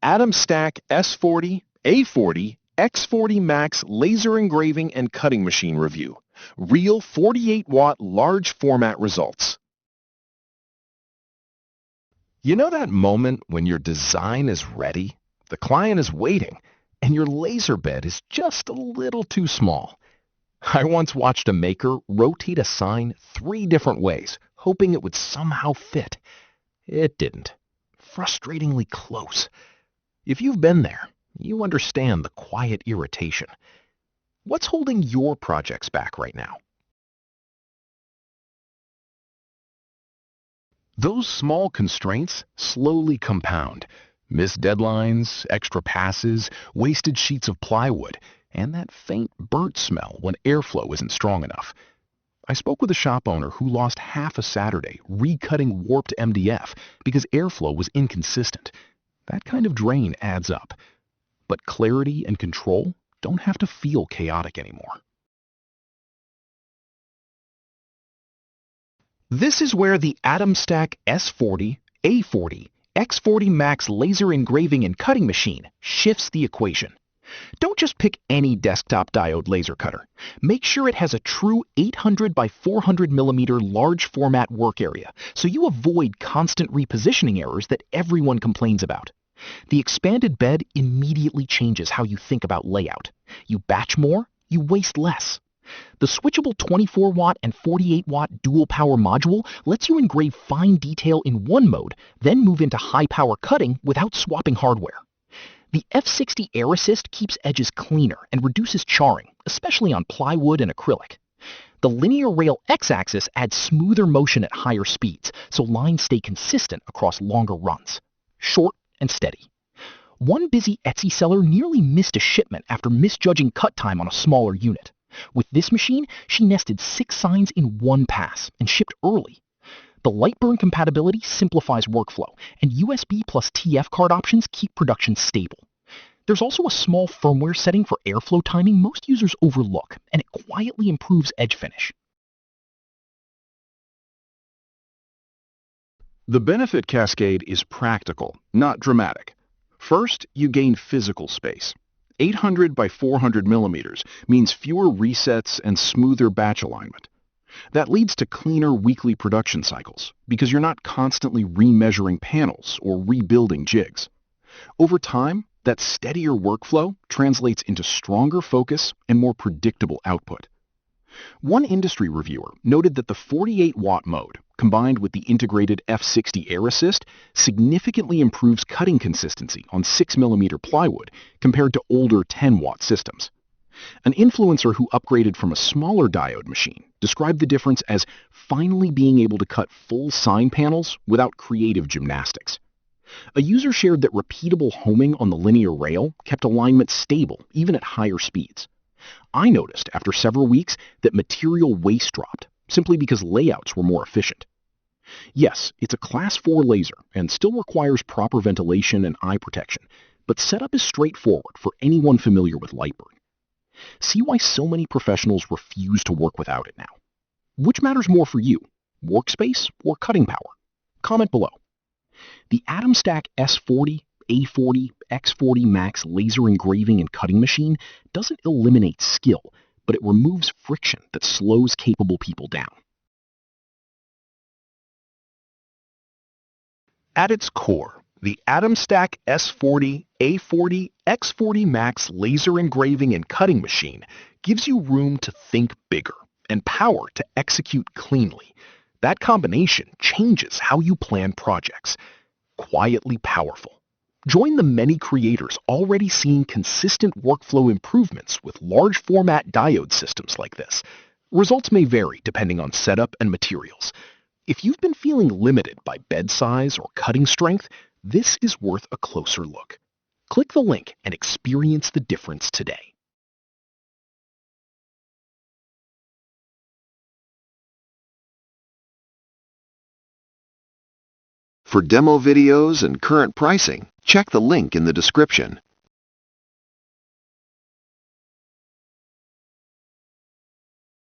Atomstack S40, A40, X40 MAX laser engraving and cutting machine review. Real 48-watt large format results. You know that moment when your design is ready, the client is waiting, and your laser bed is just a little too small? I once watched a maker rotate a sign 3 different ways, hoping it would somehow fit. It didn't. Frustratingly close. If you've been there, you understand the quiet irritation. What's holding your projects back right now? Those small constraints slowly compound. Missed deadlines, extra passes, wasted sheets of plywood, and that faint burnt smell when airflow isn't strong enough. I spoke with a shop owner who lost half a Saturday recutting warped MDF because airflow was inconsistent. That kind of drain adds up. But clarity and control don't have to feel chaotic anymore. This is where the Atomstack S40, A40, X40 MAX laser engraving and cutting machine shifts the equation. Don't just pick any desktop diode laser cutter. Make sure it has a true 800 by 400 millimeter large format work area so you avoid constant repositioning errors that everyone complains about. The expanded bed immediately changes how you think about layout. You batch more, you waste less. The switchable 24-watt and 48-watt dual power module lets you engrave fine detail in one mode, then move into high-power cutting without swapping hardware. The F60 Air Assist keeps edges cleaner and reduces charring, especially on plywood and acrylic. The linear rail X-axis adds smoother motion at higher speeds, so lines stay consistent across longer runs. Short and steady. One busy Etsy seller nearly missed a shipment after misjudging cut time on a smaller unit. With this machine, she nested 6 signs in one pass and shipped early. The Lightburn compatibility simplifies workflow, and USB plus TF card options keep production stable. There's also a small firmware setting for airflow timing most users overlook, and it quietly improves edge finish. The benefit cascade is practical, not dramatic. First, you gain physical space. 800 by 400 millimeters means fewer resets and smoother batch alignment. That leads to cleaner weekly production cycles because you're not constantly remeasuring panels or rebuilding jigs. Over time, that steadier workflow translates into stronger focus and more predictable output. One industry reviewer noted that the 48-watt mode, combined with the integrated F60 Air Assist, significantly improves cutting consistency on 6mm plywood compared to older 10-watt systems. An influencer who upgraded from a smaller diode machine described the difference as finally being able to cut full sign panels without creative gymnastics. A user shared that repeatable homing on the linear rail kept alignment stable even at higher speeds. I noticed after several weeks that material waste dropped, simply because layouts were more efficient. Yes, it's a Class 4 laser and still requires proper ventilation and eye protection, but setup is straightforward for anyone familiar with Lightburn. See why so many professionals refuse to work without it now. Which matters more for you, workspace or cutting power? Comment below. The Atomstack S40, A40, X40 MAX laser engraving and cutting machine doesn't eliminate skill, but it removes friction that slows capable people down. At its core, the Atomstack S40, A40, X40 MAX laser engraving and cutting machine gives you room to think bigger and power to execute cleanly. That combination changes how you plan projects. Quietly powerful. Join the many creators already seeing consistent workflow improvements with large format diode systems like this. Results may vary depending on setup and materials. If you've been feeling limited by bed size or cutting strength, this is worth a closer look. Click the link and experience the difference today. For demo videos and current pricing, check the link in the description.